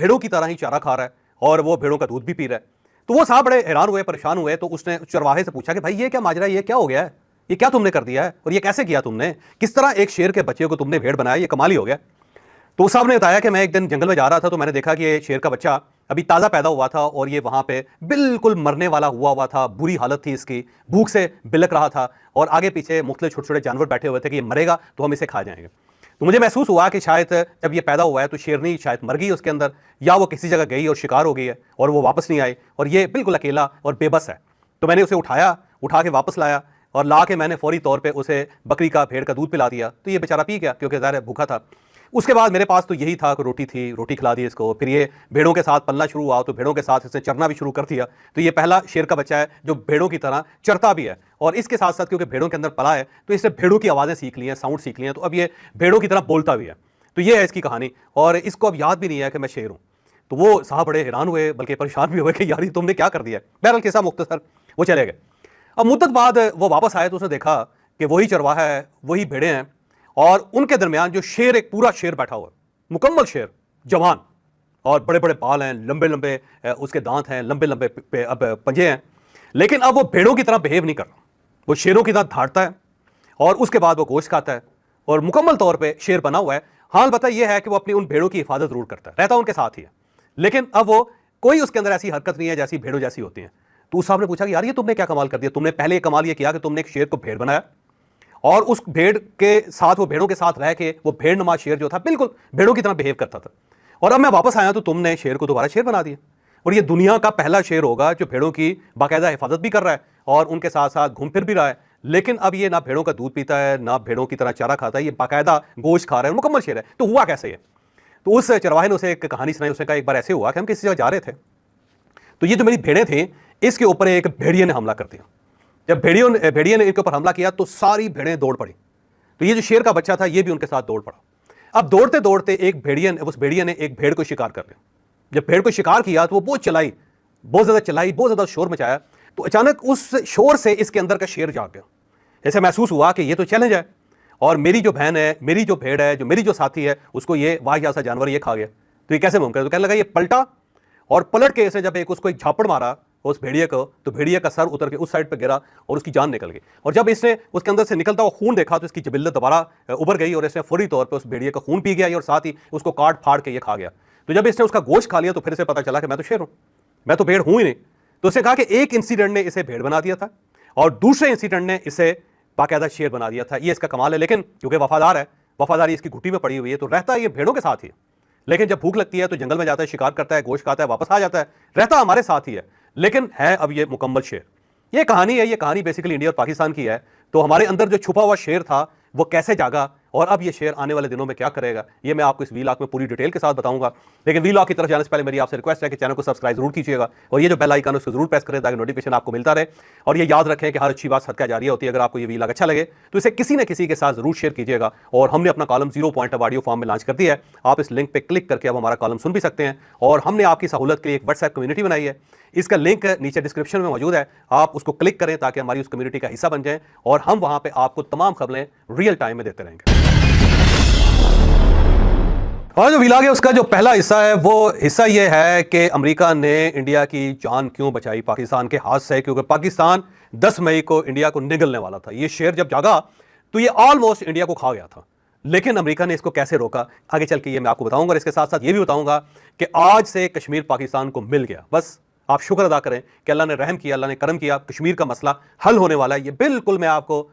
भेड़ों की तरह ही चारा खा रहा है और वो भेड़ों का दूध भी पी रहा है। तो वो साहब बड़े हैरान हुए, परेशान हुए। तो उसने चरवाहे से पूछा कि भाई ये क्या माजरा है, ये क्या हो गया है, ये क्या तुमने कर दिया है और ये कैसे किया तुमने, किस तरह एक शेर के बच्चे को तुमने भेड़ बनाया, ये कमाल ही हो गया। तो उस साहब ने बताया कि मैं एक दिन जंगल में जा रहा था तो मैंने देखा कि ये शेर का बच्चा अभी ताज़ा पैदा हुआ था और ये वहां पे बिल्कुल मरने वाला हुआ था, बुरी हालत थी इसकी, भूख से बिलक रहा था और आगे पीछे मुख्तलिफ छोटे छोटे जानवर बैठे हुए थे कि ये मरेगा तो हम इसे खा जाएंगे। तो मुझे महसूस हुआ कि शायद जब ये पैदा हुआ है तो शेरनी शायद मर गई उसके अंदर, या वो किसी जगह गई और शिकार हो गई है और वो वापस नहीं आई और ये बिल्कुल अकेला और बेबस है। तो मैंने उसे उठा के वापस लाया और ला के मैंने फौरी तौर पे उसे बकरी का, भेड़ का दूध पिला दिया। तो ये बेचारा पी गया क्योंकि ज़ाहिर है भूखा था। उसके बाद मेरे पास तो यही था कि रोटी थी, रोटी खिला दी इसको। फिर ये भेड़ों के साथ पलना शुरू हुआ तो भेड़ों के साथ इसने चरना भी शुरू कर दिया। तो ये पहला शेर का बच्चा है जो भेड़ों की तरह चरता भी है और इसके साथ साथ क्योंकि भेड़ों के अंदर पला है तो इसने भेड़ों की आवाज़ें सीख ली हैं, साउंड सीख लिए हैं, तो अब ये भेड़ों की तरह बोलता भी है। तो ये है इसकी कहानी और इसको अब याद भी नहीं है कि मैं शेर हूँ। तो वो साहब बड़े हैरान हुए, बल्कि परेशान भी हुए कि यार ये तुमने क्या कर दिया है। बहरहाल किस्सा मुख्तसर, वो चले गए। अब मुद्दत बाद वो वापस आए तो उसने देखा कि वही चरवाहा है, वही भेड़े हैं और उनके दरमियान जो शेर, एक पूरा शेर बैठा हुआ है, मुकम्मल शेर, जवान, और बड़े बड़े बाल हैं, लंबे लंबे उसके दांत हैं, लंबे लंबे अब पंजे हैं। लेकिन अब वो भेड़ों की तरह बिहेव नहीं कर रहा, वो शेरों की तरह धाड़ता है और उसके बाद वो गोश्त खाता है और मुकम्मल तौर पे शेर बना हुआ है। हाल बता यह है कि वो अपनी उन भेड़ों की हिफाजत जरूर करता है, रहता उनके साथ ही है, लेकिन अब वो कोई उसके अंदर ऐसी हरकत नहीं है जैसी भेड़ों जैसी होती हैं। तो उस साहब ने पूछा कि यार ये तुमने क्या कमाल कर दिया, तुमने पहले ये कमाल ये किया कि तुमने एक शेर को भेड़ बनाया और उस भेड़ के साथ, वो भेड़ों के साथ रह के वो भेड़ नुमा शेर जो था बिल्कुल भेड़ों की तरह बिहेव करता था, और अब मैं वापस आया तो तुमने शेर को दोबारा शेर बना दिया और ये दुनिया का पहला शेर होगा जो भेड़ों की बाकायदा हिफाजत भी कर रहा है और उनके साथ साथ घूम फिर भी रहा है। लेकिन अब ये ना भेड़ों का दूध पीता है, ना भेड़ों की तरह चारा खाता है, ये बाकायदा गोश्त खा रहा है, मुकम्मल शेर है। तो हुआ कैसे ये? तो उस चरवाहे ने उसे एक कहानी सुनाई। उसने कहा एक बार ऐसे हुआ कि हम किसी जगह जा रहे थे तो ये जो मेरी भेड़ें थी इसके ऊपर एक भेड़िए ने हमला कर दिया। जब भेड़िए ने इनके ऊपर हमला किया तो सारी भेड़ें दौड़ पड़ी। तो ये जो शेर का बच्चा था ये भी उनके साथ दौड़ पड़ा। अब दौड़ते दौड़ते उस भेड़िए ने एक भेड़ को शिकार कर लिया। जब भेड़ को शिकार किया तो वो बहुत ज्यादा चलाई, बहुत ज्यादा शोर मचाया। तो अचानक उस शोर से इसके अंदर का शेर जाग गया। ऐसे महसूस हुआ कि ये तो चैलेंज है और मेरी जो बहन है, मेरी जो भेड़ है, जो मेरी जो साथी है, उसको ये वाहियात सा जानवर ये खा गया। तो ये कैसे मुमकिन है? तो कहने लगा ये पलटा और पलट के ऐसे जब उसको एक झापड़ मारा उस भेड़िए को, तो भेड़िए का सर उतर के उस साइड पे गिरा और उसकी जान निकल गई। और जब इसने उसके अंदर से निकलता हुआ खून देखा तो इसकी जबिल्लत दोबारा उभर गई और इसने फौरी तौर पे उस भेड़िए का खून पी गया और साथ ही उसको काट फाड़ के ये खा गया। तो जब इसने उसका गोश्त खा लिया तो फिर से पता चला कि मैं तो शेर हूं, मैं तो भेड़ हूं ही नहीं। तो उसने कहा कि एक इंसिडेंट ने इसे भेड़ बना दिया था और दूसरे इंसिडेंट ने इसे बाकायदा शेर बना दिया था। ये इसका कमाल है। लेकिन क्योंकि वफादार है, वफादारी इसकी घुट्टी में पड़ी हुई है, तो रहता है ये भेड़ों के साथ ही। लेकिन जब भूख लगती है तो जंगल में जाता है, शिकार करता है, गोश्त खाता है, वापस आ जाता है, रहता हमारे साथ ही है, लेकिन है अब ये मुकम्मल शेर। ये कहानी है, ये कहानी बेसिकली इंडिया और पाकिस्तान की है। तो हमारे अंदर जो छुपा हुआ शेर था वो कैसे जागा और अब ये शेर आने वाले दिनों में क्या करेगा, ये मैं आपको इस वीलॉग में पूरी डिटेल के साथ बताऊंगा। लेकिन वीलॉग की तरफ जाने से पहले मेरी आपसे रिक्वेस्ट है कि चैनल को सब्सक्राइब जरूर कीजिएगा और ये जो बेल आइकन है उसको जरूर प्रेस करें ताकि नोटिफिकेशन आपको मिलता रहे। और ये याद रखें कि हर अच्छी बात सदका जारिया होती है। अगर आपको ये वीलॉग अच्छा लगे तो इसे किसी न किसी के साथ जरूर शेयर कीजिएगा। और हमने अपना कॉलम 0 पॉइंट अब ऑडियो फॉर्म में लॉन्च कर दिया है। आप इस लिंक पर क्लिक करके अब हमारा कॉलम सुन भी सकते हैं और हमने आपकी सहूलत के लिए एक व्हाट्सएप कम्युनिटी बनाई है। इसका लिंक नीचे डिस्क्रिप्शन में मौजूद है, आप उसको क्लिक करें ताकि हमारी उस कम्युनिटी का हिस्सा बन जाएं और हम वहां पे आपको तमाम खबरें रियल टाइम में देते रहेंगे। और जो वीलॉग है उसका जो पहला हिस्सा है वो हिस्सा ये है कि अमेरिका ने इंडिया की जान क्यों बचाई पाकिस्तान के हाथ से, क्योंकि पाकिस्तान 10 मई को इंडिया को निगलने वाला था। ये शेर जब जागा तो ये ऑलमोस्ट इंडिया को खा गया था, लेकिन अमेरिका ने इसको कैसे रोका आगे चल के ये मैं आपको बताऊंगा। और इसके साथ साथ ये भी बताऊंगा कि आज से कश्मीर पाकिस्तान को मिल गया। बस आप शुक्र अदा करें कि अल्लाह ने रहम किया, अल्लाह ने करम किया, कश्मीर का मसला हल होने वाला है। ये बिल्कुल मैं आपको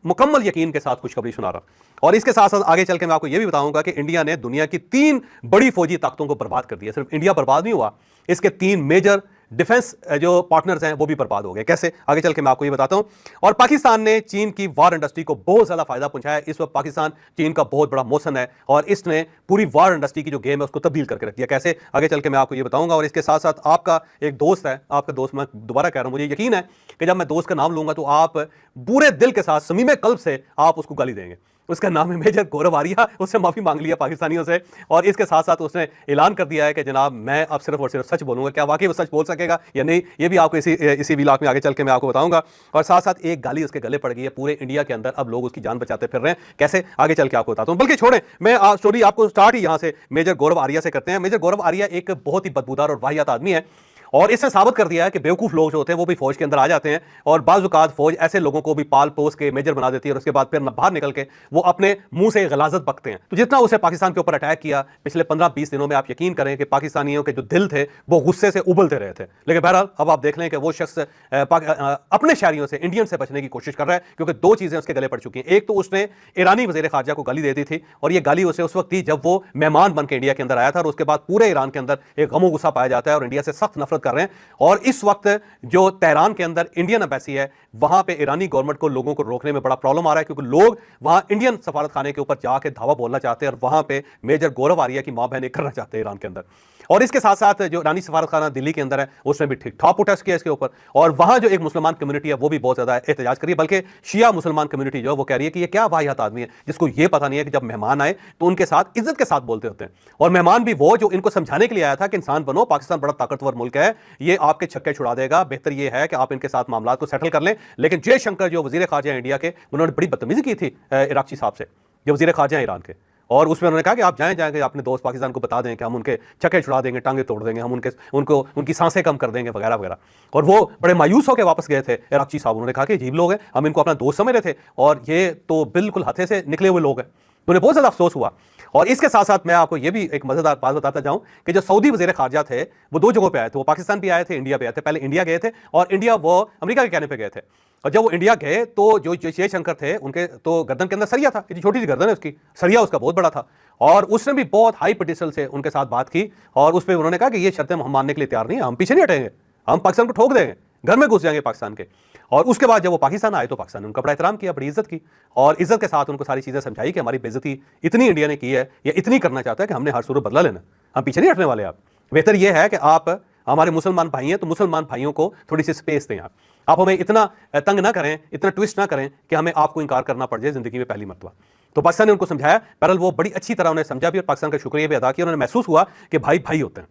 मुकम्मल यकीन के साथ खुशखबरी सुना रहा हूं। और इसके साथ साथ आगे चल के मैं आपको यह भी बताऊंगा कि इंडिया ने दुनिया की 3 बड़ी फौजी ताकतों को बर्बाद कर दिया। सिर्फ इंडिया बर्बाद नहीं हुआ, इसके 3 मेजर डिफेंस जो पार्टनर्स हैं वो भी बर्बाद हो गए। कैसे, आगे चल के मैं आपको ये बताता हूं। और पाकिस्तान ने चीन की वार इंडस्ट्री को बहुत ज्यादा फायदा पहुंचाया। इस वक्त पाकिस्तान चीन का बहुत बड़ा मौसन है और इसने पूरी वार इंडस्ट्री की जो गेम है उसको तब्दील करके रख दिया। कैसे, आगे चल के मैं आपको ये बताऊंगा। और इसके साथ साथ आपका एक दोस्त है, आपका दोस्त, मैं दोबारा कह रहा हूं, मुझे यकीन है कि जब मैं दोस्त का नाम लूंगा तो आप पूरे दिल के साथ, समीमे कल्ब से आप उसको गाली देंगे। उसका नाम है मेजर गौरव आर्या। उसने माफी मांग लिया पाकिस्तानियों से और इसके साथ साथ उसने ऐलान कर दिया है कि जनाब मैं अब सिर्फ और सिर्फ सच बोलूंगा। क्या वाकई वो सच बोल सकेगा या नहीं, ये भी आपको इसी व्लॉग में आगे चल के मैं आपको बताऊंगा। और साथ साथ एक गाली उसके गले पड़ गई है पूरे इंडिया के अंदर, अब लोग उसकी जान बचाते फिर रहे हैं, कैसे आगे चल के आपको बताता हूं। बल्कि छोड़ें, मैं स्टोरी आपको स्टार्ट ही यहां से मेजर गौरव आर्या से करते हैं। मेजर गौरव आर्या एक बहुत ही बदबूदार और वाहियात आदमी है और इसने साबित कर दिया है कि बेवकूफ लोग जो होते हैं वो भी फौज के अंदर आ जाते हैं और बाज़-औक़ात फौज ऐसे लोगों को भी पाल पोस के मेजर बना देती है और उसके बाद फिर बाहर निकल के वो अपने मुंह से गलाजत बकते हैं। तो जितना उसे पाकिस्तान के ऊपर अटैक किया पिछले 15-20 दिनों में, आप यकीन करें कि पाकिस्तानियों के जो दिल थे वो गुस्से से उबलते रहे थे। लेकिन बहरहाल अब आप देख लें कि वो शख्स अपने शहरियों से, इंडियन से बचने की कोशिश कर रहा है, क्योंकि दो चीजें उसके गले पड़ चुकी हैं। एक तो उसने ईरानी वज़ीर ख़ारजा को गाली दे दी थी और ये गाली उसे उस वक्त दी जब वो मेहमान बन के इंडिया के अंदर आया था और उसके बाद पूरे ईरान के अंदर एक गमो गुस्सा पाया जाता है और इंडिया से सख्त नफरत कर रहे हैं। और इस वक्त जो तेहरान के अंदर इंडियन एम्बेसी है वहां पे ईरानी गवर्नमेंट को लोगों को रोकने में बड़ा प्रॉब्लम आ रहा है, क्योंकि लोग वहां इंडियन सफारत खाने के ऊपर जाके धावा बोलना चाहते हैं और वहां पे मेजर गौरव आर्या की मां बहन करना चाहते हैं ईरान के अंदर। और इसके साथ साथ जो ईरानी सफारत खाना दिल्ली के अंदर है उसने भी ठीक ठाक प्रोटेस्ट किया इसके ऊपर और वहां जो एक मुसलमान कम्युनिटी है वो भी बहुत ज्यादा एहतजाज करी, बल्कि शिया मुसलमान कम्युनिटी जो है वो कह रही है कि ये क्या वाहियात आदमी है जिसको ये पता नहीं है कि जब मेहमान आए तो उनके साथ इज्जत के साथ बोलते होते हैं। और मेहमान भी वो जो इनको समझाने के लिए आया था कि इंसान बनो, पाकिस्तान बड़ा ताकतवर मुल्क है, ये आपके छक्के छुड़ा देगा, बेहतर ये है कि आप इनके साथ मामला को सेटल कर लें। लेकिन जयशंकर जो वजीर खारजा इंडिया के, उन्होंने बड़ी बदतमीजी की थी इराक़ची साहब से, जो वजीर खारजा ईरान के, और उसमें उन्होंने कहा कि आप जाएंगे अपने दोस्त पाकिस्तान को बता दें कि हम उनके छक्के छुड़ा देंगे, टांगे तोड़ देंगे, हम उनकी सांसें कम कर देंगे वगैरह वगैरह। और वो बड़े मायूस होकर वापस गए थे इराक़ची साहब। उन्होंने कहा कि अजीब लोग हैं, हम इनको अपना दोस्त समझ रहे थे और ये तो बिल्कुल हथे से निकले हुए लोग हैं। तो उन्हें बहुत ज़्यादा अफसोस हुआ। और इसके साथ साथ मैं आपको ये भी एक मज़ेदार बात बताता जाऊं कि जो सऊदी वज़ीर ख़ारजा थे वो दो जगहों पे आए थे, वो पाकिस्तान भी आए थे, इंडिया भी आए थे। पहले इंडिया गए थे और इंडिया वो अमेरिका के कहने पे गए थे। और जब वो इंडिया गए तो जो जयशंकर थे उनके तो गर्दन के अंदर सरिया था, इतनी छोटी सी गर्दन है उसकी, सरिया उसका बहुत बड़ा था। और उसने भी बहुत हाई पिटिसल से उनके साथ बात की और उस पर उन्होंने कहा कि ये शर्तें हम मानने के लिए तैयार नहीं है, हम पीछे नहीं हटेंगे, हम पाकिस्तान को ठोक देंगे, घर में घुस जाएंगे पाकिस्तान के। और उसके बाद जब वो पाकिस्तान आए तो पाकिस्तान ने उनका बड़ा एहतराम किया, बड़ी इज्जत की और इज्जत के साथ उनको सारी चीज़ें समझाई कि हमारी बेइज्जती इतनी इंडिया ने की है या इतनी करना चाहता है कि हमने हर सूरत बदला लेना, हम पीछे नहीं हटने वाले। आप बेहतर यह है कि आप हमारे मुसलमान भाई हैं तो मुसलमान भाइयों को थोड़ी सी स्पेस दें, आप हमें इतना तंग ना करें, इतना ट्विस्ट ना करें कि हमें आपको इनकार करना पड़ जाए जिंदगी में पहली मरतबा। तो पाकिस्तान ने उनको समझाया, बहरहाल वो बड़ी अच्छी तरह उन्हें समझा भी और पाकिस्तान का शुक्रिया भी अदा किया। उन्होंने महसूस हुआ कि भाई भाई होते हैं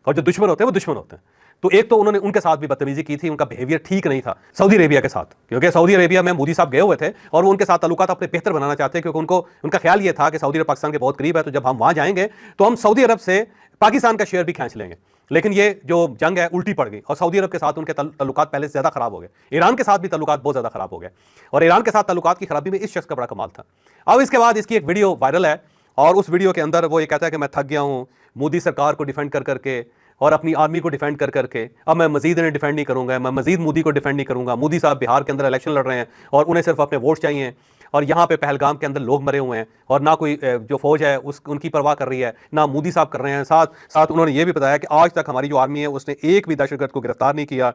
और जो दुश्मन होते हैं वो दुश्मन होते हैं। तो एक तो उन्होंने उनके साथ भी बदतमीजी की थी, उनका बिहेवियर ठीक नहीं था सऊदी अरेबिया के साथ, क्योंकि सऊदी अरेबिया में मोदी साहब गए हुए थे और वो उनके साथ ताल्लुकात अपने बेहतर बनाना चाहते हैं, क्योंकि उनका ख्याल ये था कि सऊदी अरब पाकिस्तान के बहुत करीब है, तो जब हम वहां जाएंगे तो हम सऊदी अरब से पाकिस्तान का शेयर भी खींच लेंगे। लेकिन ये जो जंग है उल्टी पड़ गई और सऊदी अरब के साथ उनके ताल्लुकात पहले से ज़्यादा खराब हो गए, ईरान के साथ भी ताल्लुकात बहुत ज़्यादा खराब हो गए और ईरान के साथ ताल्लुकात की खराबी में इस शख्स का बड़ा कमाल था। अब इसके बाद इसकी एक वीडियो वायरल है और उस वीडियो के अंदर वो ये कहता है कि मैं थक गया हूँ मोदी सरकार को डिफेंड कर करके और अपनी आर्मी को डिफेंड कर करके, अब मैं मजीद इन्हें डिफेंड नहीं करूंगा, मैं मजीद मोदी को डिफेंड नहीं करूंगा। मोदी साहब बिहार के अंदर इलेक्शन लड़ रहे हैं और उन्हें सिर्फ अपने वोट चाहिए और यहाँ पे पहलगाम के अंदर लोग मरे हुए हैं और ना कोई जो फौज है उनकी परवाह कर रही है, ना मोदी साहब कर रहे हैं। साथ साथ उन्होंने ये भी बताया कि आज तक हमारी जो आर्मी है उसने एक भी दहशतगर्द को गिरफ्तार नहीं किया।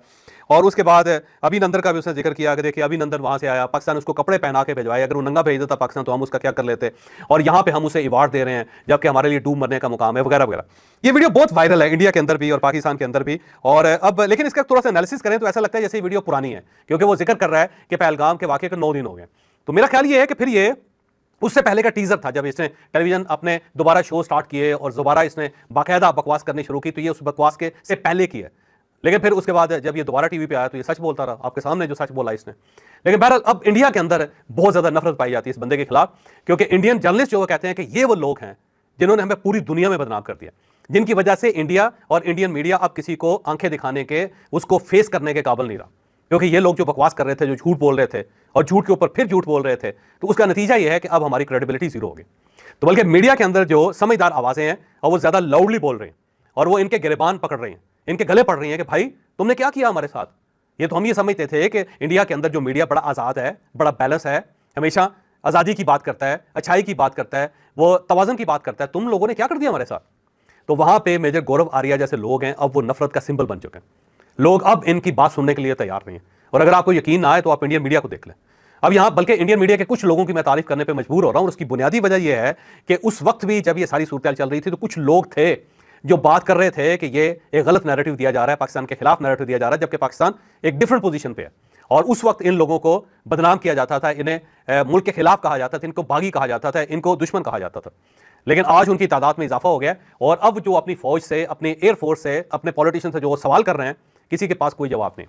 और उसके बाद अभिनंदन का भी उसने जिक्र किया कि देखिए अभिनंदन वहाँ से आया, पाकिस्तान उसको कपड़े पहना के भिजवाए, अगर वो नंगा भेज देता पाकिस्तान तो हम उसका क्या कर लेते, और यहाँ पे हम उसे अवार्ड दे रहे हैं जबकि हमारे लिए डूब मरने का मुकाम है वगैरह वगैरह। ये वीडियो बहुत वायरल है इंडिया के अंदर भी और पाकिस्तान के अंदर भी। और अब लेकिन इसका थोड़ा सा एनालिसिस करें तो ऐसा लगता है जैसे वीडियो पुरानी है, क्योंकि वो जिक्र कर रहा है कि पहलगाम के वाक़े के 9 दिन हो गए। तो मेरा ख्याल ये है कि फिर ये उससे पहले का टीजर था, जब इसने टेलीविजन अपने दोबारा शो स्टार्ट किए और दोबारा इसने बाकायदा बकवास करनी शुरू की, तो ये उस बकवास के से पहले की है। लेकिन फिर उसके बाद जब ये दोबारा टीवी पे आया तो ये सच बोलता रहा, आपके सामने जो सच बोला इसने। लेकिन बहरहाल अब इंडिया के अंदर बहुत ज्यादा नफरत पाई जाती है इस बंदे के खिलाफ, क्योंकि इंडियन जर्नलिस्ट जो कहते हैं कि ये वो लोग हैं जिन्होंने हमें पूरी दुनिया में बदनाम कर दिया, जिनकी वजह से इंडिया और इंडियन मीडिया अब किसी को आंखें दिखाने के, उसको फेस करने के काबिल नहीं रहा। क्योंकि ये लोग जो बकवास कर रहे थे, जो झूठ बोल रहे थे और झूठ के ऊपर फिर झूठ बोल रहे थे, तो उसका नतीजा ये है कि अब हमारी क्रेडिबिलिटी जीरो होगी। तो बल्कि मीडिया के अंदर जो समझदार आवाजें हैं और वो ज्यादा लाउडली बोल रहे हैं और वो इनके गिरबान पकड़ रही हैं, इनके गले पड़ रही हैं कि भाई तुमने क्या किया हमारे साथ। ये तो हम ये समझते थे कि इंडिया के अंदर जो मीडिया बड़ा आज़ाद है, बड़ा बैलेंस है, हमेशा आज़ादी की बात करता है, अच्छाई की बात करता है, वो तवाज़ुन की बात करता है, तुम लोगों ने क्या कर दिया हमारे साथ। तो वहां पे मेजर गौरव आर्या जैसे लोग हैं, अब वो नफरत का सिंबल बन चुके हैं। लोग अब इनकी बात सुनने के लिए तैयार नहीं है। और अगर आपको यकीन ना आए तो आप इंडियन मीडिया को देख लें। अब यहां बल्कि इंडियन मीडिया के कुछ लोगों की मैं तारीफ करने पे मजबूर हो रहा हूं और उसकी बुनियादी वजह यह है कि उस वक्त भी जब ये सारी सूरत चल रही थी तो कुछ लोग थे जो बात कर रहे थे कि ये एक गलत नैरेटिव दिया जा रहा है, पाकिस्तान के खिलाफ नैरेटिव दिया जा रहा है, जबकि पाकिस्तान एक डिफरेंट पोजीशन पे है और उस वक्त इन लोगों को बदनाम किया जाता था, इन्हें मुल्क के खिलाफ कहा जाता था, इनको बागी कहा जाता था, इनको दुश्मन कहा जाता था। लेकिन आज उनकी तादाद में इजाफा हो गया और अब जो अपनी फौज से, अपनी एयरफोर्स से, अपने पॉलिटिशियन से जो सवाल कर रहे हैं, किसी के पास कोई जवाब नहीं।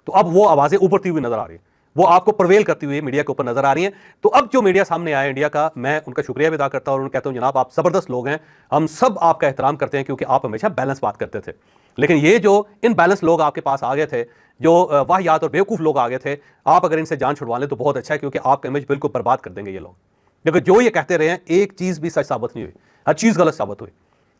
तो अब वो आवाजें उभरती हुई नजर आ रही है, वो आपको प्रवेल करती हुई मीडिया के ऊपर नजर आ रही हैं। तो अब जो मीडिया सामने आया इंडिया का, मैं उनका शुक्रिया भी अदा करता हूं और उनको कहता हूं जनाब आप जबरदस्त लोग हैं, हम सब आपका एहतराम करते हैं क्योंकि आप हमेशा बैलेंस बात करते थे। लेकिन ये जो इन बैलेंस लोग आपके पास आ गए थे, जो वाहियात और बेवकूफ लोग आ गए थे, आप अगर इनसे जान छुड़वा लें तो बहुत अच्छा है, क्योंकि आपका इमेज बिल्कुल बर्बाद कर देंगे ये लोग। क्योंकि जो ये कहते रहे हैं एक चीज भी सच साबित नहीं हुई, हर चीज गलत साबित हुई।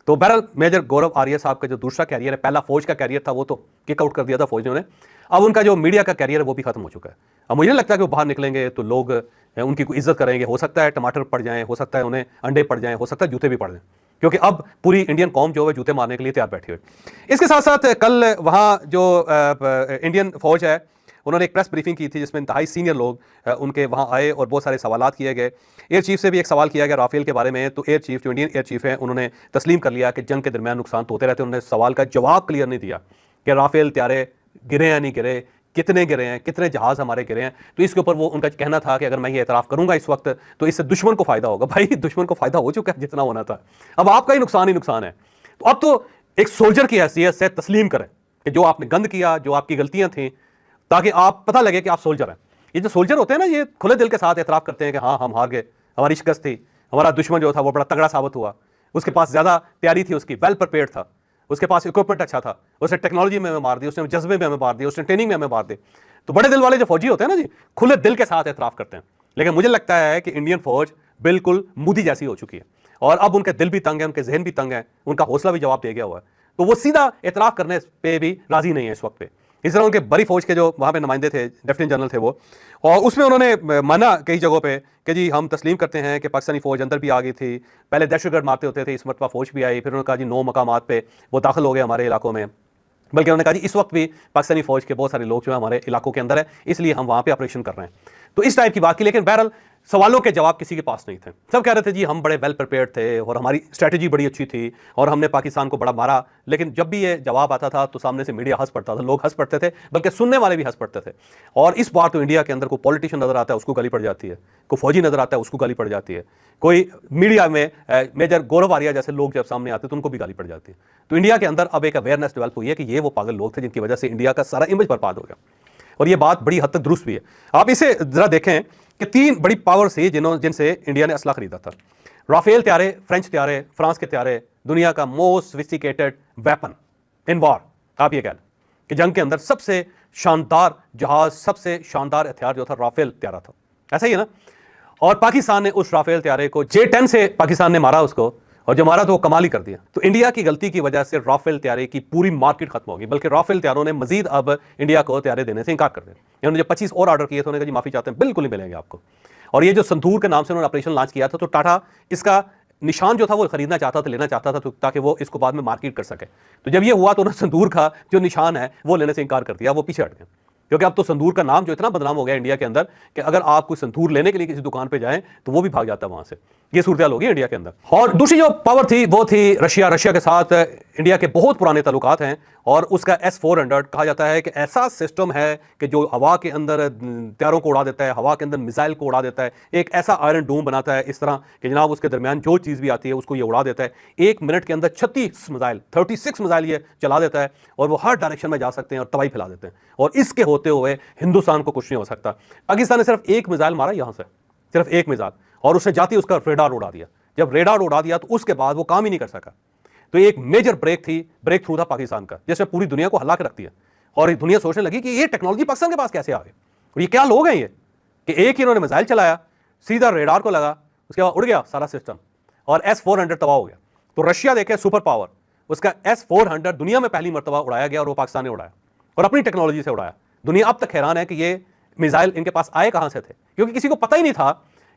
तो बहरहाल मेजर गौरव आर्या साहब का जो दूसरा कैरियर है, पहला फौज का कैरियर था, वो तो किक आउट कर दिया था फौज ने उन्हें। अब उनका जो मीडिया का कैरियर है वो भी खत्म हो चुका है। अब मुझे नहीं लगता कि वो बाहर निकलेंगे तो लोग उनकी कोई इज्जत करेंगे। हो सकता है टमाटर पड़ जाएं, हो सकता है उन्हें अंडे पड़ जाएं, हो सकता है जूते भी पड़ जाएं, क्योंकि अब पूरी इंडियन कौम जो है जूते मारने के लिए तैयार बैठी हुई। इसके साथ साथ कल वहाँ जो इंडियन फौज है उन्होंने एक प्रेस ब्रीफिंग की थी जिसमें इंतहाई सीनियर लोग उनके वहाँ आए और बहुत सारे सवालात किए गए। एयर चीफ से भी एक सवाल किया गया राफेल के बारे में, तो एयर चीफ जो इंडियन एयर चीफ है उन्होंने तस्लीम कर लिया कि जंग के दरमियान नुकसान तो होते रहते हैं। उन्होंने सवाल का जवाब क्लियर नहीं दिया कि राफेल त्यारे गिरे या नहीं गिरे, कितने गिरे हैं, कितने जहाज हमारे गिरे हैं। तो इसके ऊपर वो उनका कहना था कि अगर मैं ये एतराफ़ करूंगा इस वक्त तो इससे दुश्मन को फायदा होगा। भाई दुश्मन को फायदा हो चुका है जितना होना था, अब आपका ही नुकसान है। तो अब तो एक सोल्जर की हैसियत से तस्लीम करें कि जो आपने गंद किया, जो आपकी गलतियां थी, ताकि आप पता लगे कि आप सोल्जर हैं। ये जो सोल्जर होते हैं ना, ये खुले दिल के साथ एतराफ़ करते हैं कि हाँ हम हार गए, हमारी शिकस्त थी, हमारा दुश्मन जो था वो बड़ा तगड़ा साबित हुआ, उसके पास ज़्यादा तैयारी थी, उसकी वेल प्रिपेयर्ड था, उसके पास इक्विपमेंट अच्छा था, उसने टेक्नोलॉजी में हमें मार दी, उसने जज्बे में हमें मार दी, उसने ट्रेनिंग में हमें मार दी। तो बड़े दिल वाले जो फौजी होते हैं ना जी, खुले दिल के साथ एतराफ़ करते हैं। लेकिन मुझे लगता है कि इंडियन फौज बिल्कुल मूदी जैसी हो चुकी है और अब उनके दिल भी तंग है, उनके जहन भी तंग है, उनका हौसला भी जवाब दे गया हुआ है। तो वो सीधा एतराफ़ करने पे भी राजी नहीं है इस वक्त पे। इस तरह उनके बड़ी फौज के जो वहाँ पे नुमाइंदे थे, लेफ्टिनेंट जनरल थे वो, और उसमें उन्होंने माना कई जगहों पे कि जी हम तस्लीम करते हैं कि पाकिस्तानी फौज अंदर भी आ गई थी, पहले दहशतगर्द मारते होते थे, इस मरतबा फौज भी आई। फिर उन्होंने कहा जी 9 मकामात पे वो दाखिल हो गए हमारे इलाकों में, बल्कि उन्होंने कहा जी इस वक्त भी पाकिस्तानी फौज के बहुत सारे लोग जो है हमारे इलाकों के अंदर है, इसलिए हम वहाँ पे ऑपरेशन कर रहे हैं। तो इस टाइप की बात की, लेकिन बहरहाल सवालों के जवाब किसी के पास नहीं थे। सब कह रहे थे जी हम बड़े वेल प्रिपेयर्ड थे और हमारी स्ट्रैटेजी बड़ी अच्छी थी और हमने पाकिस्तान को बड़ा मारा। लेकिन जब भी ये जवाब आता था तो सामने से मीडिया हंस पड़ता था, लोग हंस पड़ते थे, बल्कि सुनने वाले भी हंस पड़ते थे। और इस बार तो इंडिया के अंदर कोई पॉलिटिशियन नजर आता है उसको गाली पड़ जाती है, कोई फौजी नजर आता है उसको गाली पड़ जाती है, कोई मीडिया में मेजर गौरव आर्या जैसे लोग जब सामने आते तो उनको भी गाली पड़ जाती है। तो इंडिया के अंदर अब एक अवेयरनेस डेवलप हुई है कि ये वो पागल लोग थे जिनकी वजह से इंडिया का सारा इमेज बर्बाद हो गया। और ये बात बड़ी हद तक दुरुस्त भी है। आप इसे जरा देखें कि 3 बड़ी पावर थी जिनसे इंडिया ने असला खरीदा था। राफेल त्यारे, फ्रेंच त्यारे, फ्रांस के त्यारे, दुनिया का most sophisticated weapon in war. आप ये कह लें कि जंग के अंदर सबसे शानदार जहाज, सबसे शानदार हथियार जो था राफेल त्यारा था, ऐसा ही है ना। और पाकिस्तान ने उस राफेल त्यारे को J-10 से पाकिस्तान ने मारा उसको, और जो मारा तो वो कमाल ही कर दिया। तो इंडिया की गलती की वजह से राफेल त्यारे की पूरी मार्केट खत्म होगी, बल्कि राफेल त्यारों ने मजीद अब इंडिया को त्यारे देने से इनकार कर दिया। उन्होंने जब 25 और ऑर्डर किए थे, उन्होंने कहा जी माफी चाहते हैं, बिल्कुल नहीं मिलेंगे आपको। और ये जो संदूर के नाम से उन्होंने ऑपरेशन लॉन्च किया था, तो टाटा इसका निशान जो था वो खरीदना चाहता था, लेना चाहता था, तो ताकि वो इसको बाद में मार्केट कर सके। तो जब ये हुआ तो उन्होंने संदूर का जो निशान है वो लेने से इनकार कर दिया, वो पीछे हट गए। क्योंकि अब तो संदूर का नाम जो इतना बदनाम हो गया इंडिया के अंदर कि अगर आप कोई संदूर लेने के लिए किसी दुकान पे जाएं तो वो भी भाग जाता है वहां से। ये सूरत होगी इंडिया के अंदर। और दूसरी जो पावर थी वो थी रशिया। रशिया के साथ इंडिया के बहुत पुराने ताल्लुकात हैं और उसका S-400 कहा जाता है कि ऐसा सिस्टम है कि जो हवा के अंदर त्यारों को उड़ा देता है, हवा के अंदर मिसाइल को उड़ा देता है, एक ऐसा आयरन डूम बनाता है इस तरह कि जनाब उसके दरमियान जो चीज़ भी आती है उसको ये उड़ा देता है। 1 मिनट के अंदर 36 मिसाइल ये चला देता है और वो हर डायरेक्शन में जा सकते हैं और तबाही फैला देते हैं। और इसके होते हुए हिंदुस्तान को कुछ नहीं हो सकता। पाकिस्तान ने सिर्फ 1 मिसाइल मारा यहाँ से, सिर्फ 1 मिसाइल, और उसने जाती उसका रेडार उड़ा दिया। जब रेडार उड़ा दिया तो उसके बाद वो काम ही नहीं कर सका। तो एक मेजर ब्रेक थ्रू था पाकिस्तान का, जिसने पूरी दुनिया को हल्ला के रख दिया। और ये दुनिया सोचने लगी कि ये टेक्नोलॉजी पाकिस्तान के पास कैसे आ गई, और ये क्या लोग हैं ये कि एक ही इन्होंने मिसाइल चलाया, सीधा रेडार को लगा, उसके बाद उड़ गया सारा सिस्टम और S-400 तबाह हो गया। तो रशिया देखे सुपर पावर, उसका S-400 दुनिया में पहली मरतबा उड़ाया गया और वो पाकिस्तान ने उड़ाया और अपनी टेक्नोलॉजी से उड़ाया। दुनिया अब तक हैरान है कि ये मिसाइल इनके पास आए कहां से थे, क्योंकि किसी को पता ही नहीं था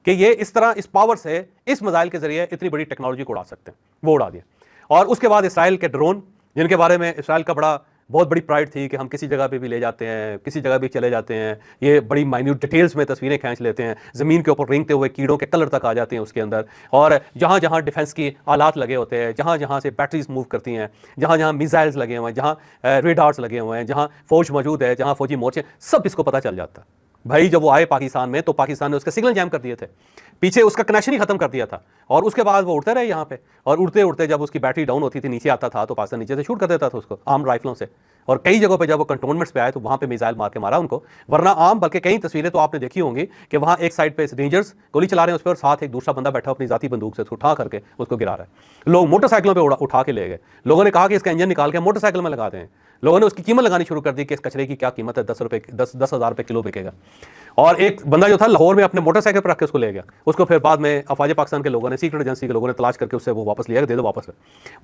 कि ये इस तरह इस पावर से, इस मिसाइल के जरिए इतनी बड़ी टेक्नोलॉजी को उड़ा सकते हैं। वो उड़ा दिया। और उसके बाद इसराइल के ड्रोन, जिनके बारे में इसराइल का बड़ा बहुत बड़ी प्राइड थी कि हम किसी जगह पे भी ले जाते हैं, किसी जगह भी चले जाते हैं, ये बड़ी माइन्यूट डिटेल्स में तस्वीरें खींच लेते हैं, ज़मीन के ऊपर रेंगते हुए कीड़ों के कलर तक आ जाते हैं उसके अंदर, और जहाँ जहाँ डिफेंस की आलात लगे होते हैं, जहाँ जहाँ से बैटरीज मूव करती हैं, जहाँ जहाँ मिसाइल्स लगे हुए हैं, जहाँ रेडार्स लगे हुए हैं, जहाँ फौज मौजूद है, जहाँ फौजी मोर्चे, सब इसको पता चल जाता है। भाई जब वो आए पाकिस्तान में तो पाकिस्तान ने उसका सिग्नल जैम कर दिए थे, पीछे उसका कनेक्शन ही खत्म कर दिया था, और उसके बाद वो उड़ते रहे यहाँ पे, और उड़ते उड़ते जब उसकी बैटरी डाउन होती थी, नीचे आता था, तो पाकिस्तान नीचे से शूट कर देता था उसको आर्म राइफलों से। और कई जगहों पे जब वो कंटोनमेंट्स पे आए तो वहाँ पे मिसाइल मार के मारा उनको, वरना आम, बल्कि कई तस्वीरें तो आपने देखी होंगी कि वहाँ एक साइड पे रेंजर्स गोली चला रहे हैं उस पर, और साथ एक दूसरा बंदा बैठा अपनी जाती बंदूक से उसको उठा करके उसको गिरा रहा है। लोग मोटरसाइकिलों पर उठा के ले गए, लोगों ने कहा कि इसका इंजन निकाल के मोटरसाइकिल में लगाते हैं, लोगों ने उसकी कीमत लगानी शुरू कर दी कि इस कचरे की क्या कीमत है, 10 रुपये 10,000 रुपये किलो बिकेगा। और एक बंदा जो था लाहौर में अपने मोटरसाइकिल पर रख के उसको ले गया, उसको फिर बाद में अफवाज पाकिस्तान के लोगों ने, सीक्रेट एजेंसी के लोगों ने तलाश करके उससे वो वापस लिया, दे दो वापस।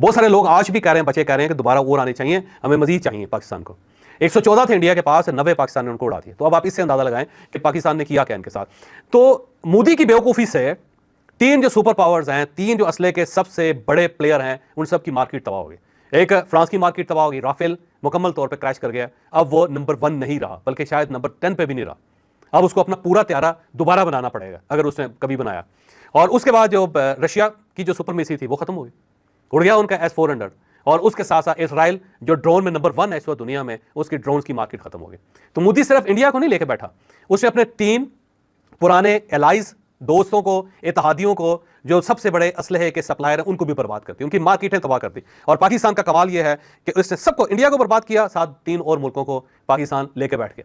बहुत सारे लोग आज भी कह रहे हैं, बच्चे कह रहे हैं कि दोबारा और आने चाहिए, हमें मजीद चाहिए पाकिस्तान को। 114 थे इंडिया के पास, 90 पाकिस्तान ने उनको उड़ा दिया। तो अब आप इससे अंदाजा लगाएं कि पाकिस्तान ने किया क्या इनके साथ। तो मोदी की बेवकूफ़ी से 3 जो सुपर पावर्स हैं, 3 जो असले के सबसे बड़े प्लेयर हैं, उन सब की मार्केट तबाह हो गई। एक फ्रांस की मार्केट तबाह हो गई, राफेल मुकम्मल तौर पे क्रैश कर गया, अब वो नंबर 1 नहीं रहा, बल्कि शायद नंबर 10 पे भी नहीं रहा। अब उसको अपना पूरा त्यारा दोबारा बनाना पड़ेगा अगर उसने कभी बनाया। और उसके बाद जो रशिया की जो सुपरमेसी थी वो खत्म हो गई, उड़ गया उनका S-400। और उसके साथ साथ इसराइल जो ड्रोन में नंबर 1 है इस वक्त दुनिया में, उसकी ड्रोन्स की मार्केट खत्म हो गई। तो मोदी सिर्फ इंडिया को नहीं लेके बैठा, उसने अपने 3 पुराने एलाइज, दोस्तों को, इत्तेहादियों को, जो सबसे बड़े असलहे के सप्लायर हैं, उनको भी बर्बाद कर दी, उनकी मार्केटें तबाह कर दी। और पाकिस्तान का कमाल यह है कि उसने सबको, इंडिया को बर्बाद किया, साथ 3 और मुल्कों को पाकिस्तान लेके बैठ गया।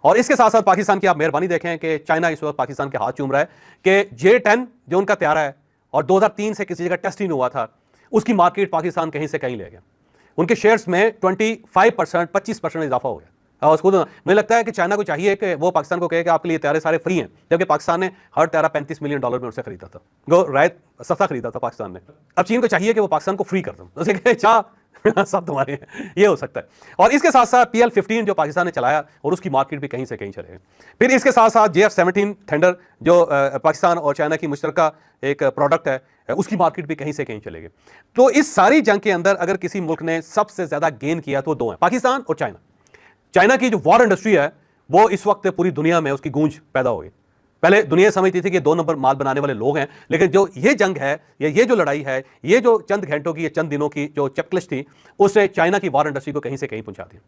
और इसके साथ साथ पाकिस्तान की आप मेहरबानी देखें कि चाइना इस वक्त पाकिस्तान के हाथ चूम रहा है कि J-10 जो उनका त्यारा है और 2003 से किसी जगह टेस्ट ही नहीं हुआ था, उसकी मार्केट पाकिस्तान कहीं से कहीं ले गया। उनके शेयर्स में 25%, 25% इजाफा हो गया। और उसको मुझे लगता है कि चाइना को चाहिए कि वो पाकिस्तान को कहे कि आपके लिए त्यारे सारे फ्री हैं, जबकि पाकिस्तान ने हर त्यारा $35 मिलियन में उससे खरीदा था, वो रायत सस्ता खरीदा था पाकिस्तान ने। अब चीन को चाहिए कि वो पाकिस्तान को फ्री कर दें, उसे कहे चाह सब तुम्हारे हैं, ये हो सकता है। और इसके साथ साथ PL-15 जो पाकिस्तान ने चलाया, और उसकी मार्केट भी कहीं से कहीं चले गई। फिर इसके साथ साथ JF-17 थंडर जो पाकिस्तान और चाइना की मुश्तरका एक प्रोडक्ट है, उसकी मार्केट भी कहीं से कहीं चले गई। तो इस सारी जंग के अंदर अगर किसी मुल्क ने सबसे ज्यादा गेन किया तो 2 हैं, पाकिस्तान और चाइना। चाइना की जो वॉर इंडस्ट्री है वो इस वक्त पूरी दुनिया में उसकी गूंज पैदा हो गई। पहले दुनिया समझती थी कि 2 नंबर माल बनाने वाले लोग हैं, लेकिन जो ये जंग है, ये जो लड़ाई है, ये जो चंद घंटों की, ये चंद दिनों की जो चपकलिश थी, उसने चाइना की वॉर इंडस्ट्री को कहीं से कहीं पहुंचा दिया।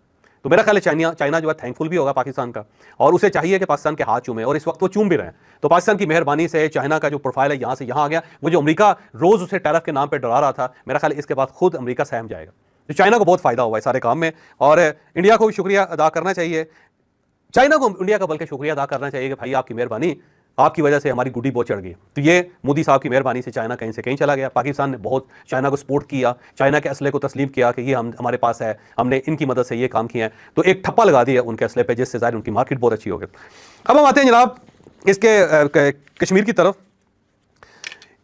तो मेरा ख्याल है चाइना जो है थैंकफुल भी होगा पाकिस्तान का, और उसे चाहिए कि पाकिस्तान के हाथ चूमे, और इस वक्त वो चूम भी रहे हैं। तो पाकिस्तान की मेहरबानी से चाइना का जो प्रोफाइल है यहाँ से यहाँ आ गया। वो जो अमेरिका रोज उसे टैरिफ के नाम पर डरा रहा था, मेरा ख्याल इसके बाद खुद अमेरिका सहम जाएगा। तो चाइना को बहुत फायदा हुआ है सारे काम में, और इंडिया को भी शुक्रिया अदा करना चाहिए, चाइना को इंडिया का बल्कि शुक्रिया अदा करना चाहिए कि भाई आपकी मेहरबानी, आपकी वजह से हमारी गुड्डी बहुत चढ़ गई। तो ये मोदी साहब की मेहरबानी से चाइना कहीं से कहीं चला गया। पाकिस्तान ने बहुत चाइना को सपोर्ट किया, चाइना के असले को तस्लीम किया कि ये हमारे पास है, हमने इनकी मदद से ये काम किया है। तो एक ठप्पा लगा दिया उनके असले पे, जिससे ज़ाहिर उनकी मार्केट बहुत अच्छी हो गई। अब हम आते हैं जनाब इसके कश्मीर की तरफ,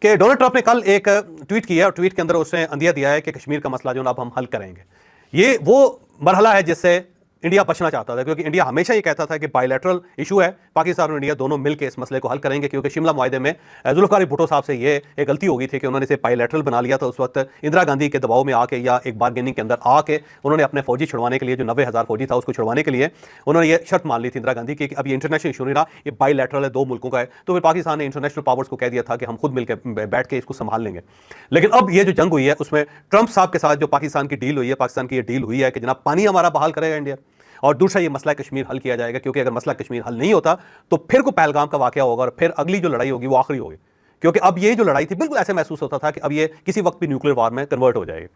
कि डोनाल्ड ट्रंप ने कल एक ट्वीट किया, और ट्वीट के अंदर उसने अंदिया दिया है कि कश्मीर का मसला जो ना अब हम हल करेंगे। ये वो मरहला है जिससे इंडिया बचना चाहता था, क्योंकि इंडिया हमेशा ये कहता था कि बायलैटरल इशू है, पाकिस्तान और इंडिया दोनों मिलकर इस मसले को हल करेंगे। क्योंकि शिमला मुआहदे में जुल्फिकार भुट्टो साहब से ये एक गलती हो गई थी कि उन्होंने इसे बायलैटरल बना लिया था। उस वक्त इंदिरा गांधी के दबाव में आके, या एक बार्गेनिंग के अंदर आके, उन्होंने अपने फौजी छुड़वाने के लिए, जो 90,000 फौजी था उसको छुड़वाने के लिए उन्होंने ये शर्त मान ली थी इंदिरा गांधी की कि अब ये इंटरनेशनल इशू नहीं रहा, ये बायलैटरल है, 2 मुल्कों का है। तो फिर पाकिस्तान ने इंटरनेशनल पावर्स को कह दिया था कि हम खुद मिलकर बैठ के इसको संभाल लेंगे। लेकिन अब ये जो जंग हुई है उसमें ट्रंप साहब के साथ जो पाकिस्तान की डील हुई है, पाकिस्तान की ये डील हुई है कि जनाब पानी हमारा बहाल करेगा इंडिया, और दूसरा ये मसला कश्मीर हल किया जाएगा। क्योंकि अगर मसला कश्मीर हल नहीं होता तो फिर को पहलगाम का वाकया होगा, और फिर अगली जो लड़ाई होगी वो आखिरी होगी। क्योंकि अब ये जो लड़ाई थी बिल्कुल ऐसे महसूस होता था कि अब ये किसी वक्त भी न्यूक्लियर वॉर में कन्वर्ट हो जाएगी।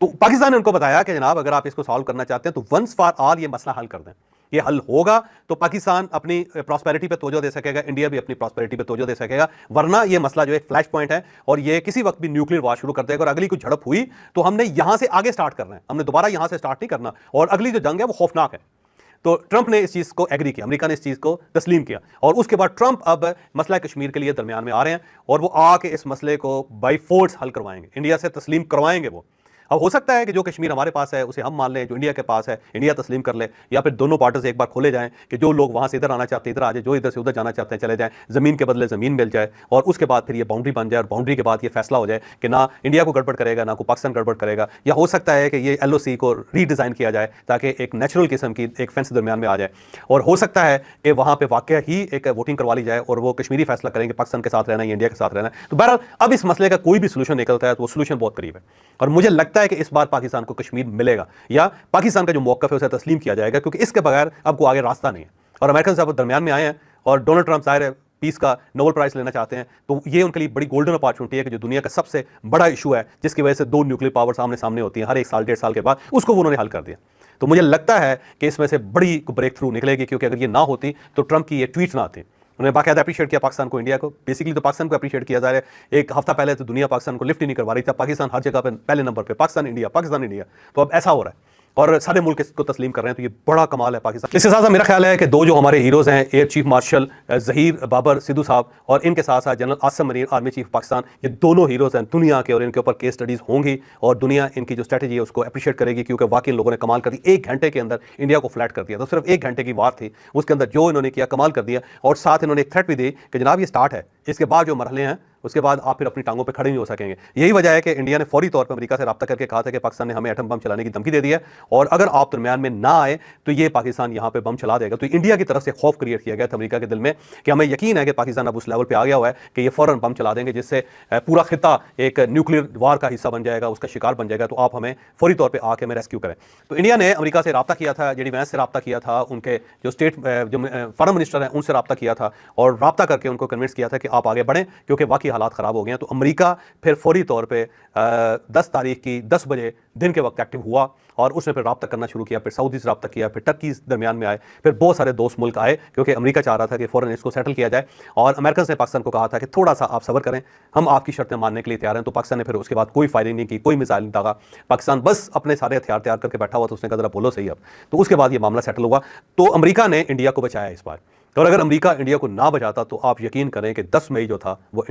तो पाकिस्तान ने उनको बताया कि जनाब अगर आप इसको सॉल्व करना चाहते हैं तो वंस फॉर ऑल ये मसला हल कर दें, ये हल होगा तो पाकिस्तान अपनी प्रॉस्पेरिटी पे तवज्जो दे सकेगा, इंडिया भी अपनी प्रॉस्पेरिटी पे तवज्जो दे सकेगा। वरना ये मसला जो है फ्लैश पॉइंट है, और ये किसी वक्त भी न्यूक्लियर वॉर शुरू कर देगा। और अगली कोई झड़प हुई तो हमने यहां से आगे स्टार्ट करना है, हमने दोबारा यहां से स्टार्ट नहीं करना, और अगली जो जंग है वो खौफनाक है। तो ट्रंप ने इस चीज़ को एग्री किया, अमेरिका ने इस चीज़ को तस्लीम किया, और उसके बाद ट्रंप अब मसला कश्मीर के लिए दरमियान में आ रहे हैं, और वो आके इस मसले को बाई फोर्स हल करवाएंगे, इंडिया से तस्लीम करवाएंगे वो। अब हो सकता है कि जो कश्मीर हमारे पास है उसे हम मान लें, जो इंडिया के पास है इंडिया तस्लीम कर ले, या फिर दोनों पार्टर्स एक बार खोले जाएं कि जो लोग वहां से इधर आना चाहते हैं इधर आ जाए, जो इधर से उधर जाना चाहते हैं चले जाएं, जमीन के बदले जमीन मिल जाए, और उसके बाद फिर ये बाउंड्री बन जाए, और बाउंड्री के बाद ये फैसला हो जाए कि ना इंडिया को गड़बड़ करेगा ना को पाकिस्तान गड़बड़ करेगा। या हो सकता है कि ये LOC को रीडिज़ाइन किया जाए ताकि एक नेचुरल किस्म की एक फेंस दरमियान में आ जाए, और हो सकता है कि वहां पे वाकई ही एक वोटिंग करवा ली जाए और वो कश्मीरी फैसला करेंगे पाकिस्तान के साथ रहना है, इंडिया के साथ रहना है। तो बहरहाल अब इस मसले का कोई भी सोल्यूशन निकलता है तो वो सोल्यूशन बहुत करीब है, और मुझे लगता है कि इस बार पाकिस्तान को कश्मीर मिलेगा, या पाकिस्तान का जो मौक़िफ़ है उसे तस्लीम किया जाएगा, क्योंकि इसके बगैर अब को आगे रास्ता नहीं है। और अमेरिकन साहब दरमियान में आए हैं, और डोनाल्ड ट्रंप जाहिर है पीस का नोबेल प्राइज लेना चाहते हैं, तो ये उनके लिए बड़ी गोल्डन अपॉर्चुनिटी है कि जो दुनिया का सबसे बड़ा इशू है, जिसकी वजह से दो न्यूक्लियर पावर सामने सामने होती हैं हर एक साल 1.5 साल के बाद, उसको उन्होंने हल कर दिया। तो मुझे लगता है कि इसमें से बड़ी ब्रेक थ्रू निकलेगी, क्योंकि अगर ये ना होती तो ट्रंप की ये ट्वीट ना आती। उन्होंने बाकायदा अप्रीशिएट किया पाकिस्तान को, इंडिया को, बेसिकली तो पाकिस्तान को अप्रीशिएट किया जा रहा है। एक हफ्ता पहले तो दुनिया पाकिस्तान को लिफ्ट ही नहीं करवा रही था, पाकिस्तान हर जगह पे पहले नंबर पे, पाकिस्तान इंडिया। तो अब ऐसा हो रहा है और सारे मुल्क इसको तस्लीम कर रहे हैं, तो ये बड़ा कमाल है पाकिस्तान। इसके साथ साथ मेरा ख्याल है कि दो जो हमारे हीरोज़ हैं, air chief marshal Zaheer Babar Sidhu साहब, और इनके साथ साथ general Asim Munir army chief Pakistan, ये दोनों हीरोज़ हैं दुनिया के, और इनके ऊपर केस स्टडीज़ होंगी और दुनिया इनकी जो स्ट्रैटेजी है उसको अप्रीशिएट करेगी, क्योंकि वाकई लोगों ने कमाल कर दी। 1 घंटे के अंदर इंडिया को फ्लैट कर दिया, तो सिर्फ 1 घंटे की बात थी, उसके अंदर जो इन्होंने किया कमाल कर दिया। और साथ इन्होंने एक थ्रेट भी दी कि जनाब ये स्टार्ट है, इसके बाद जो मरहले हैं उसके बाद आप फिर अपनी टांगों पे खड़े नहीं हो सकेंगे। यही वजह है कि इंडिया ने फौरी तौर पर अमेरिका से रब्ता करके कहा था कि पाकिस्तान ने हमें एटम बम चलाने की धमकी दे दी है, और अगर आप दरमियान में ना आए तो ये पाकिस्तान यहाँ पे बम चला देगा। तो इंडिया की तरफ से खौफ क्रिएट किया गया था अमेरिका के दिल में कि हमें यकीन है कि पाकिस्तान अब उस लेवल पर आ गया हुआ है कि ये फौरन बम चला देंगे, जिससे पूरा खिता एक न्यूक्लियर वार का हिस्सा बन जाएगा, उसका शिकार बन जाएगा, तो आप हमें फौरी तौर पर आके हमें रेस्क्यू करें। तो इंडिया ने अमेरिका से रब्ता किया था, जेडी वैंस से रब्ता किया था, उनके जो स्टेट जो फॉरेन मिनिस्टर हैं उनसे रब्ता किया था, और रब्ता करके उनको कन्विंस किया था कि आप आगे बढ़ें, क्योंकि वाकई हालात ख़राब हो गए हैं। तो अमेरिका फिर फौरी तौर पे 10 तारीख की 10 बजे दिन के वक्त एक्टिव हुआ, और उसने फिर रब्ता करना शुरू किया, फिर सऊदी से रब्ता किया, फिर टर्की दरमियान में आए, फिर बहुत सारे दोस्त मुल्क आए, क्योंकि अमेरिका चाह रहा था कि फ़ौरन इसको सेटल किया जाए। और अमेरिकन ने पाकिस्तान को कहा था कि थोड़ा सा आप सब्र करें, हम आपकी शर्तें मानने के लिए तैयार हैं। तो पाकिस्तान ने फिर उसके बाद कोई फायरिंग नहीं की, कोई मिसाइल नहीं दागा, पाकिस्तान बस अपने सारे हथियार तैयार करके बैठा हुआ, तो उसने कहा जरा बोलो सही अब। तो उसके बाद ये मामला सेटल हुआ, तो अमेरिका ने इंडिया को बचाया इस बार। और अगर अमेरिका इंडिया को ना बचाता तो आप यकीन करें कि 10 मई जो था वो